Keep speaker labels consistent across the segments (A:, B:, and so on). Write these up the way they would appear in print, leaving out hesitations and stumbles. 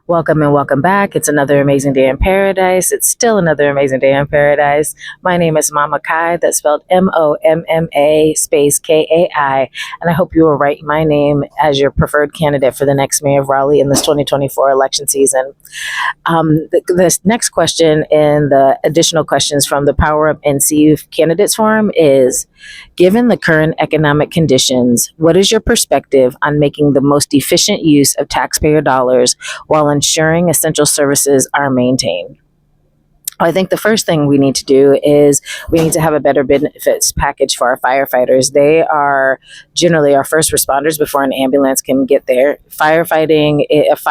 A: Welcome and welcome back. It's another amazing day in paradise. It's still another amazing day in paradise. My name is Momma Kai, that's spelled Momma space Kai, and I hope you will write my name as your preferred candidate for the next mayor of Raleigh in this 2024 election season. This next question in the additional questions from the PowerUp NC Candidates Forum is, given the current economic conditions, what is your perspective on making the most efficient use of taxpayer dollars while ensuring essential services are maintained? I think the first thing we need to do is we need to have a better benefits package for our firefighters. They are generally our first responders before an ambulance can get there. Firefighting,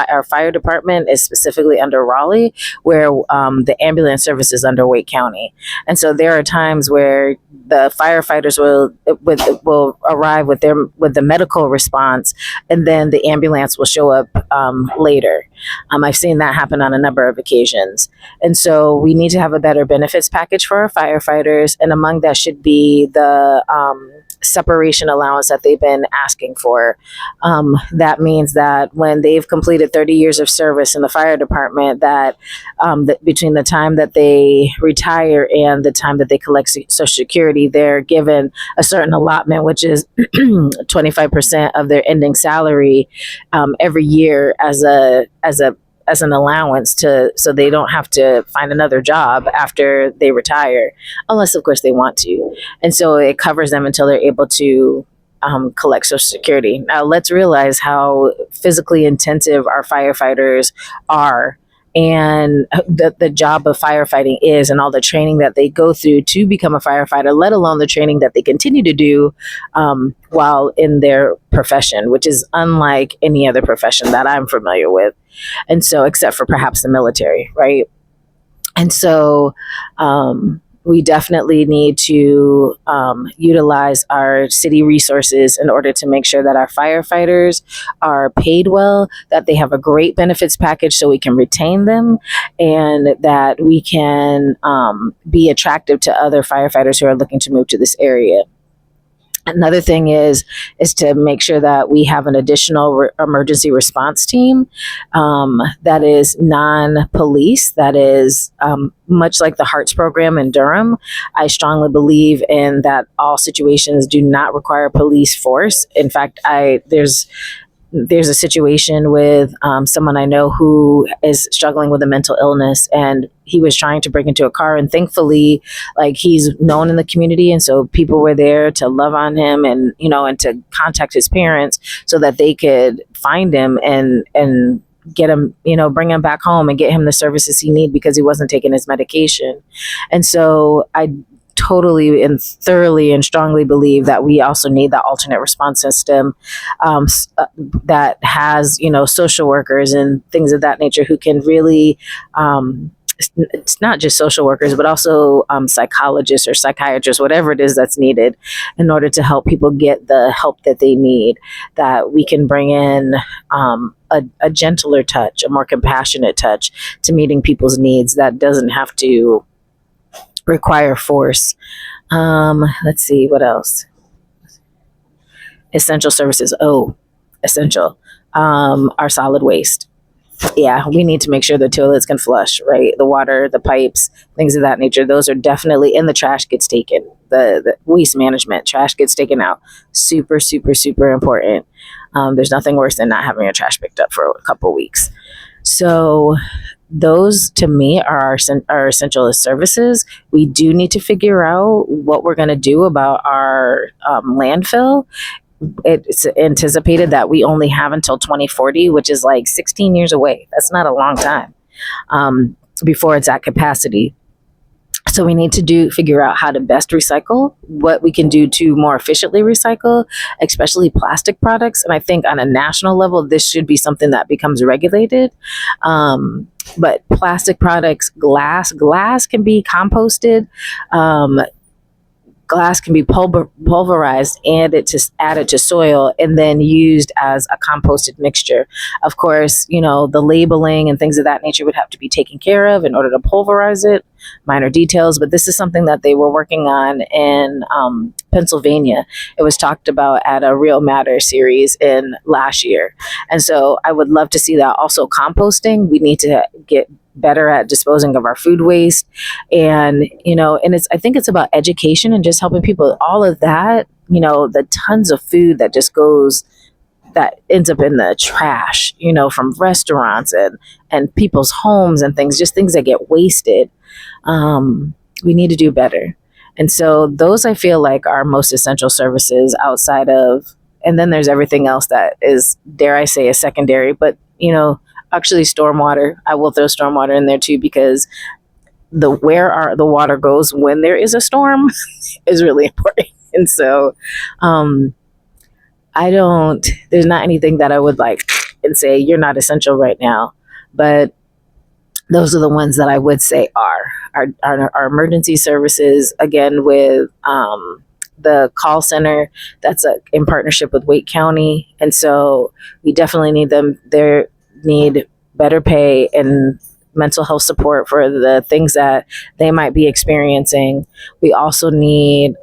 A: our fire department is specifically under Raleigh, where the ambulance service is under Wake County. And so there are times where the firefighters will arrive with the medical response, and then the ambulance will show up later. I've seen that happen on a number of occasions. And so we need to have a better benefits package for our firefighters. And among that should be the separation allowance that they've been asking for. That means that when they've completed 30 years of service in the fire department, that between the time that they retire and the time that they collect Social Security, they're given a certain allotment, which is 25% of their ending salary every year as an allowance, so they don't have to find another job after they retire, unless of course they want to. And so it covers them until they're able to collect Social Security. Now let's realize how physically intensive our firefighters are, and the job of firefighting is, and all the training that they go through to become a firefighter, let alone the training that they continue to do while in their profession, which is unlike any other profession that I'm familiar with. And so, except for perhaps the military, right? And so, we definitely need to utilize our city resources in order to make sure that our firefighters are paid well, that they have a great benefits package so we can retain them, and that we can be attractive to other firefighters who are looking to move to this area. Another thing is to make sure that we have an additional emergency response team that is non-police, that is much like the Hearts program in Durham. I strongly believe in that all situations do not require police force. In fact, there's a situation with someone I know who is struggling with a mental illness, and he was trying to break into a car, and thankfully, like, he's known in the community, and so people were there to love on him, and and to contact his parents so that they could find him and get him, bring him back home and get him the services he needed, because he wasn't taking his medication. And so I totally and thoroughly and strongly believe that we also need that alternate response system that has, social workers and things of that nature who can really, it's not just social workers, but also psychologists or psychiatrists, whatever it is that's needed in order to help people get the help that they need, that we can bring in a gentler touch, a more compassionate touch to meeting people's needs that doesn't have to require force. Let's see, what else? Essential services. Essential. Our solid waste. Yeah, we need to make sure the toilets can flush, right? The water, the pipes, things of that nature. Those are definitely, and the trash gets taken. The waste management, trash gets taken out. Super, super, super important. There's nothing worse than not having your trash picked up for a couple weeks. So those, to me, are our essential services. We do need to figure out what we're going to do about our landfill. It's anticipated that we only have until 2040, which is like 16 years away. That's not a long time before it's at capacity. So we need to figure out how to best recycle, what we can do to more efficiently recycle, especially plastic products. And I think on a national level, this should be something that becomes regulated. But plastic products, glass can be composted. glass can be pulverized and it just added to soil and then used as a composted mixture. Of course, the labeling and things of that nature would have to be taken care of in order to pulverize it. Minor details, but this is something that they were working on in Pennsylvania. It was talked about at a Real Matter series in last year. And so I would love to see that. Also, composting. We need to get better at disposing of our food waste. And, and I think it's about education and just helping people, all of that, the tons of food that ends up in the trash, from restaurants and people's homes and things, just things that get wasted. We need to do better. And so those I feel like are most essential services outside of, and then there's everything else that is, dare I say, a secondary, but, actually stormwater. I will throw stormwater in there too, because where the water goes when there is a storm is really important. And so, there's not anything that I would like and say you're not essential right now, but those are the ones that I would say our emergency services, again, with the call center that's in partnership with Wake County. And so we definitely need them. They need better pay and mental health support for the things that they might be experiencing. We also need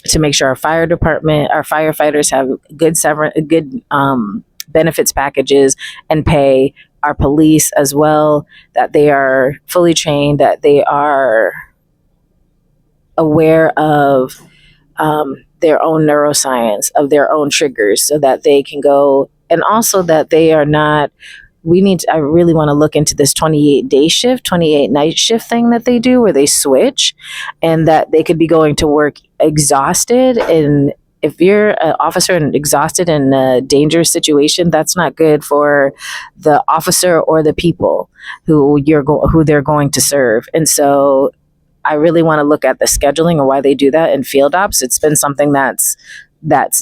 A: to make sure our fire department, our firefighters have good benefits packages and pay. Our police as well, that they are fully trained, that they are aware of their own neuroscience, of their own triggers, so that they can go, and also that they are not. I really want to look into this 28-day shift, 28 night shift thing that they do where they switch, and that they could be going to work exhausted. And if you're an officer and exhausted in a dangerous situation, that's not good for the officer or the people who they're going to serve. And so I really want to look at the scheduling and why they do that in field ops. It's been something that's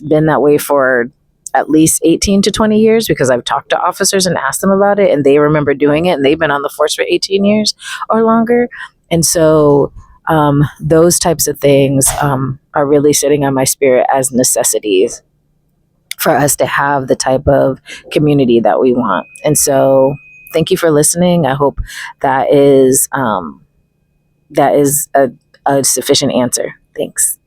A: been that way for at least 18 to 20 years, because I've talked to officers and asked them about it, and they remember doing it, and they've been on the force for 18 years or longer. And so those types of things are really sitting on my spirit as necessities for us to have the type of community that we want. And so thank you for listening. I hope that is a sufficient answer. Thanks.